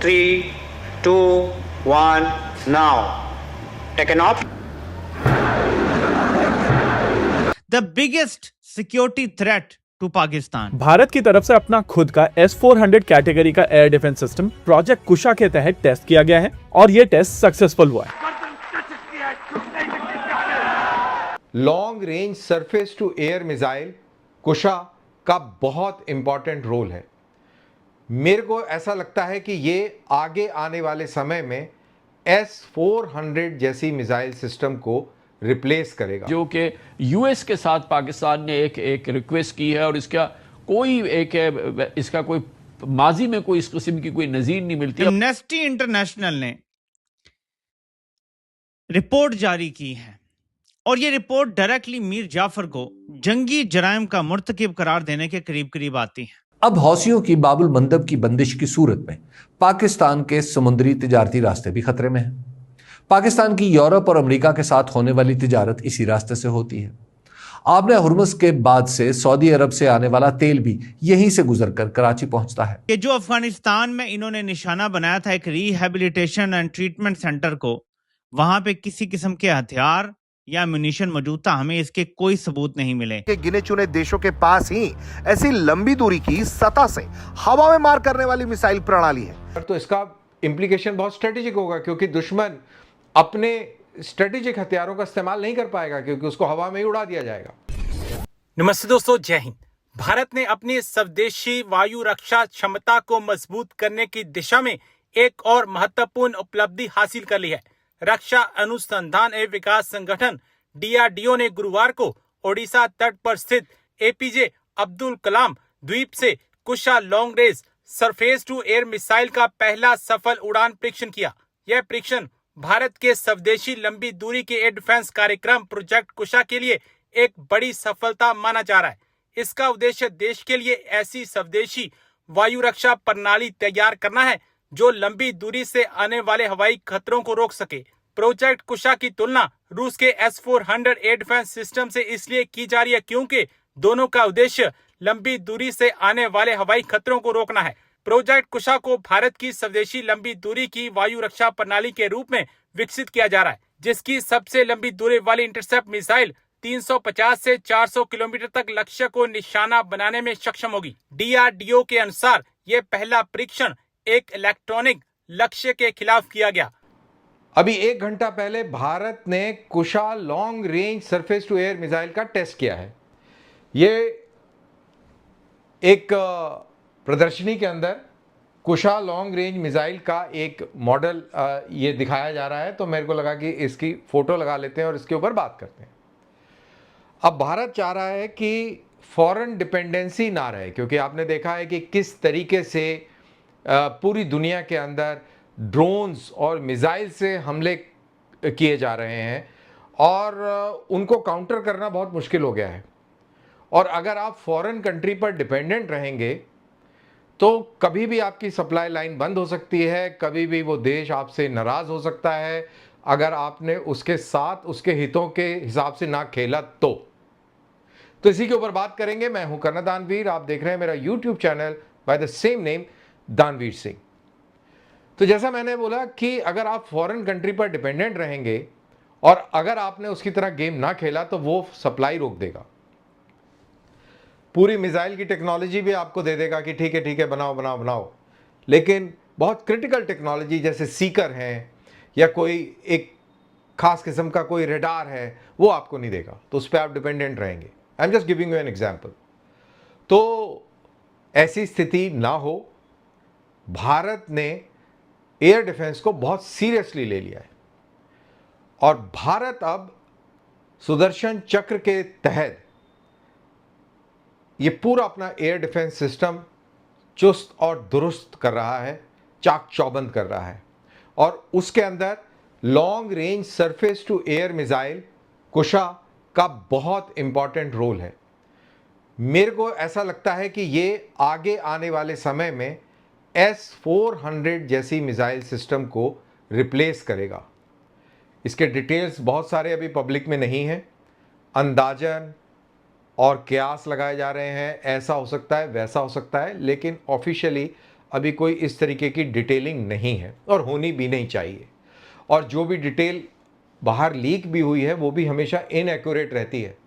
3, 2, 1, now. Taken off. The biggest security threat to Pakistan. Bharat की तरफ से अपना खुद का S-400 कैटेगरी का एयर डिफेंस सिस्टम प्रोजेक्ट कुशा के तहत टेस्ट किया गया है और ये टेस्ट सक्सेसफुल हुआ है। Long range surface to air missile Kusha का बहुत इंपॉर्टेंट रोल है। मेरे को ऐसा लगता है कि ये आगे आने वाले समय में S-400 जैसी मिसाइल सिस्टम को रिप्लेस करेगा, जो कि यूएस के साथ पाकिस्तान ने एक रिक्वेस्ट की है और इसका कोई माजी में कोई इस किस्म की कोई नजीर नहीं मिलती। एमनेस्टी इंटरनेशनल ने रिपोर्ट जारी की है और ये रिपोर्ट डायरेक्टली मीर जाफर को जंगी जराइम का मुर्तकिब करार देने के करीब करीब आती है। अब हौसियों की बाबुल मंदब की बंदिश की सूरत में पाकिस्तान के समुद्री तिजारती रास्ते भी खतरे में हैं। पाकिस्तान की यूरोप और अमेरिका के साथ होने वाली तिजारत इसी रास्ते से होती है। आबने हुर्मुज के बाद से सऊदी अरब से आने वाला तेल भी यहीं से गुजरकर कराची पहुंचता है। कि जो अफगानिस्तान में इन्होंने निशाना बनाया था एक रिहेबिलिटेशन एंड ट्रीटमेंट सेंटर को, वहां पे किसी किस्म के हथियार या म्यूनिशन मौजूद था। हमें इसके कोई सबूत नहीं मिले। के गिने चुने देशों के पास ही ऐसी लंबी दूरी की सतह से हवा में मार करने वाली मिसाइल प्रणाली है। तो इसका इंप्लीकेशन बहुत स्ट्रेटेजिक होगा, क्योंकि दुश्मन अपने स्ट्रेटेजिक हथियारों का इस्तेमाल नहीं कर पाएगा, क्योंकि उसको हवा में ही उड़ा दिया जाएगा। नमस्ते दोस्तों, जय हिंद। भारत ने अपनी स्वदेशी वायु रक्षा क्षमता को मजबूत करने की दिशा में एक और महत्वपूर्ण उपलब्धि हासिल कर ली है। रक्षा अनुसंधान एवं विकास संगठन DRDO ने गुरुवार को ओडिशा तट पर स्थित APJ अब्दुल कलाम द्वीप से Kusha long range surface to air missile का पहला सफल उड़ान परीक्षण किया। यह परीक्षण भारत के स्वदेशी लंबी दूरी के एयर डिफेंस कार्यक्रम प्रोजेक्ट कुशा के लिए एक बड़ी सफलता माना जा रहा है। इसका उद्देश्य देश के लिए ऐसी स्वदेशी वायु रक्षा प्रणाली तैयार करना है जो लंबी दूरी से आने वाले हवाई खतरों को रोक सके। प्रोजेक्ट कुशा की तुलना रूस के S-400 एयर डिफेंस सिस्टम से इसलिए की जा रही है क्योंकि दोनों का उद्देश्य लंबी दूरी से आने वाले हवाई खतरों को रोकना है। प्रोजेक्ट कुशा को भारत की स्वदेशी लंबी दूरी की वायु रक्षा प्रणाली के रूप में विकसित किया जा रहा है, जिसकी सबसे लंबी दूरी वाली इंटरसेप्ट मिसाइल 350 से 400 किलोमीटर तक लक्ष्य को निशाना बनाने में सक्षम होगी। DRDO के अनुसार यह पहला परीक्षण एक इलेक्ट्रॉनिक लक्ष्य के खिलाफ किया गया। अभी 1 घंटा पहले भारत ने Kusha long range surface to air missile का टेस्ट किया है। ये एक प्रदर्शनी के अंदर कुशा लॉन्ग रेंज मिसाइल का एक मॉडल ये दिखाया जा रहा है, तो मेरे को लगा कि इसकी फोटो लगा लेते हैं और इसके ऊपर बात करते हैं। अब भारत चाह रहा है कि फॉरेन डिपेंडेंसी ना रहे, क्योंकि आपने देखा है कि किस तरीके से पूरी दुनिया के अंदर ड्रोन्स और मिसाइल से हमले किए जा रहे हैं और उनको काउंटर करना बहुत मुश्किल हो गया है। और अगर आप फॉरेन कंट्री पर डिपेंडेंट रहेंगे तो कभी भी आपकी सप्लाई लाइन बंद हो सकती है, कभी भी वो देश आपसे नाराज़ हो सकता है अगर आपने उसके साथ उसके हितों के हिसाब से ना खेला तो इसी के ऊपर बात करेंगे। मैं हूं कर्नल दानवीर, आप देख रहे हैं मेरा YouTube channel by the same name दानवीर सिंह। तो जैसा मैंने बोला कि अगर आप फॉरेन कंट्री पर डिपेंडेंट रहेंगे और अगर आपने उसकी तरह गेम ना खेला तो वो सप्लाई रोक देगा। पूरी मिसाइल की टेक्नोलॉजी भी आपको दे देगा कि ठीक है बनाओ, लेकिन बहुत क्रिटिकल टेक्नोलॉजी जैसे सीकर हैं या कोई एक खास किस्म का कोई रेडार है वो आपको नहीं देगा, तो उस पर आप डिपेंडेंट रहेंगे। I am just giving you an example. तो ऐसी स्थिति ना हो, भारत ने एयर डिफेंस को बहुत सीरियसली ले लिया है और भारत अब सुदर्शन चक्र के तहत ये पूरा अपना एयर डिफेंस सिस्टम चुस्त और दुरुस्त कर रहा है, चाक चौबंद कर रहा है। और उसके अंदर long range surface to air missile Kusha का बहुत इंपॉर्टेंट रोल है। मेरे को ऐसा लगता है कि ये आगे आने वाले समय में S-400 जैसी मिसाइल सिस्टम को रिप्लेस करेगा। इसके डिटेल्स बहुत सारे अभी पब्लिक में नहीं हैं, अंदाजन और कयास लगाए जा रहे हैं, ऐसा हो सकता है वैसा हो सकता है, लेकिन ऑफिशियली अभी कोई इस तरीके की डिटेलिंग नहीं है और होनी भी नहीं चाहिए। और जो भी डिटेल बाहर लीक भी हुई है वो भी हमेशा इनएक्यूरेट रहती है।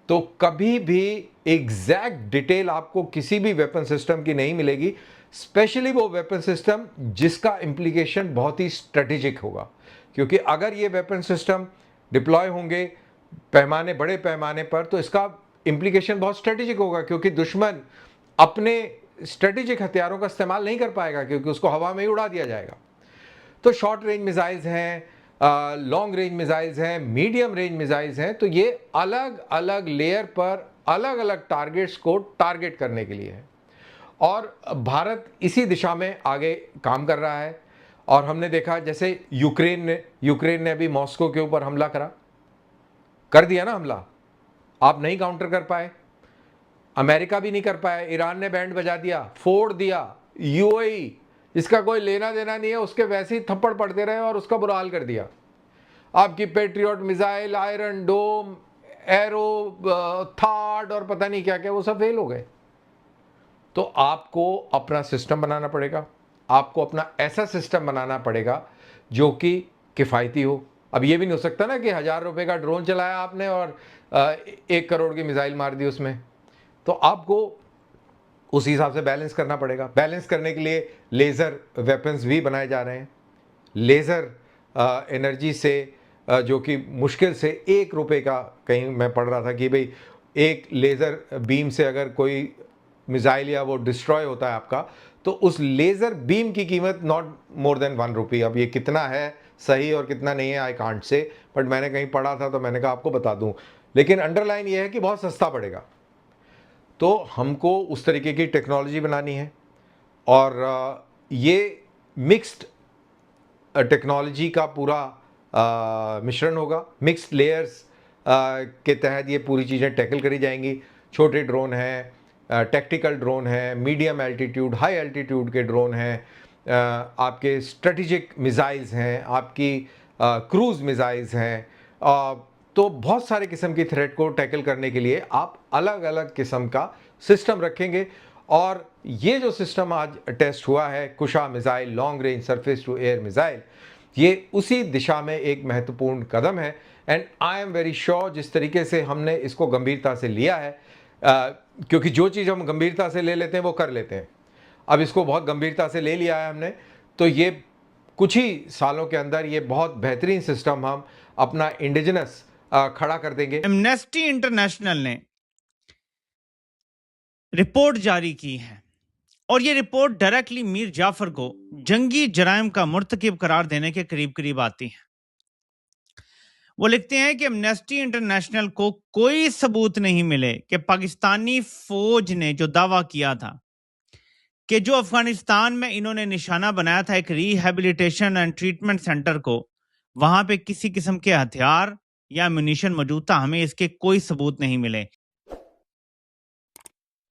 तो कभी भी एग्जैक्ट डिटेल आपको किसी भी वेपन सिस्टम की नहीं मिलेगी, स्पेशली वो वेपन सिस्टम जिसका इम्प्लीकेशन बहुत ही स्ट्रेटेजिक होगा। क्योंकि अगर ये वेपन सिस्टम डिप्लॉय होंगे बड़े पैमाने पर, तो इसका इम्प्लीकेशन बहुत स्ट्रेटेजिक होगा, क्योंकि दुश्मन अपने स्ट्रेटेजिक हथियारों का इस्तेमाल नहीं कर पाएगा, क्योंकि उसको हवा में ही उड़ा दिया जाएगा। तो शॉर्ट रेंज मिसाइल्स हैं, लॉन्ग रेंज मिसाइल्स हैं, मीडियम रेंज मिसाइल्स हैं। तो ये अलग अलग लेयर पर अलग अलग टारगेट्स को टारगेट करने के लिए है और भारत इसी दिशा में आगे काम कर रहा है। और हमने देखा जैसे यूक्रेन ने अभी मॉस्को के ऊपर हमला कर दिया ना हमला, आप नहीं काउंटर कर पाए, अमेरिका भी नहीं कर पाया, ईरान ने बैंड बजा दिया, फोड़ दिया, यूएई इसका कोई लेना देना नहीं है, उसके वैसे ही थप्पड़ पड़ते रहे और उसका बुरा हाल कर दिया। आपकी पेट्रियट मिसाइल, आयरन डोम, एरो, थार्ड और पता नहीं क्या क्या, वो सब फेल हो गए। तो आपको अपना सिस्टम बनाना पड़ेगा, आपको अपना ऐसा सिस्टम बनाना पड़ेगा जो कि किफ़ायती हो। अब ये भी नहीं हो सकता ना कि 1000 रुपये का ड्रोन चलाया आपने और 1 करोड़ की मिसाइल मार दी उसमें। तो आपको उस हिसाब से बैलेंस करना पड़ेगा। बैलेंस करने के लिए लेज़र वेपन्स भी बनाए जा रहे हैं। लेज़र एनर्जी से जो कि मुश्किल से 1 रुपये का, कहीं मैं पढ़ रहा था कि भाई एक लेज़र बीम से अगर कोई मिसाइल या वो डिस्ट्रॉय होता है आपका, तो उस लेज़र बीम की कीमत नॉट मोर देन 1 रुपी। अब ये कितना है सही और कितना नहीं है आई कांट से, बट मैंने कहीं पढ़ा था तो मैंने कहा आपको बता दूं। लेकिन अंडरलाइन ये है कि बहुत सस्ता पड़ेगा। तो हमको उस तरीके की टेक्नोलॉजी बनानी है और ये मिक्स्ड टेक्नोलॉजी का पूरा मिश्रण होगा। मिक्स्ड लेयर्स के तहत ये पूरी चीज़ें टैकल करी जाएंगी। छोटे ड्रोन हैं, टैक्टिकल ड्रोन है, मीडियम एल्टीट्यूड, हाई एल्टीट्यूड के ड्रोन हैं, आपके स्ट्रेटेजिक मिसाइल्स हैं, आपकी क्रूज़ मिसाइल्स हैं। तो बहुत सारे किस्म की थ्रेट को टैकल करने के लिए आप अलग अलग किस्म का सिस्टम रखेंगे। और ये जो सिस्टम आज टेस्ट हुआ है, Kusha missile, long range surface to air missile, ये उसी दिशा में एक महत्वपूर्ण कदम है। And I am very sure जिस तरीके से हमने इसको गंभीरता से लिया है, क्योंकि जो चीज़ हम गंभीरता से ले लेते हैं वो कर लेते हैं। अब इसको बहुत गंभीरता से ले लिया है हमने, तो ये कुछ ही सालों के अंदर ये बहुत बेहतरीन सिस्टम हम अपना इंडिजिनस खड़ा कर देंगे। एमनेस्टी इंटरनेशनल ने रिपोर्ट जारी की है और ये रिपोर्ट डायरेक्टली मीर जाफर को जंगी जराइम का मुर्तकिब करार देने के करीब करीब आती है। वो लिखते हैं कि एमनेस्टी इंटरनेशनल को कोई सबूत नहीं मिले कि पाकिस्तानी फौज ने जो दावा किया था कि जो अफगानिस्तान में इन्होंने निशाना बनाया था एक रिहैबिलिटेशन एंड ट्रीटमेंट सेंटर को, वहां पे किसी किस्म के हथियार या म्यूनिशन मौजूद था, हमें इसके कोई सबूत नहीं मिले।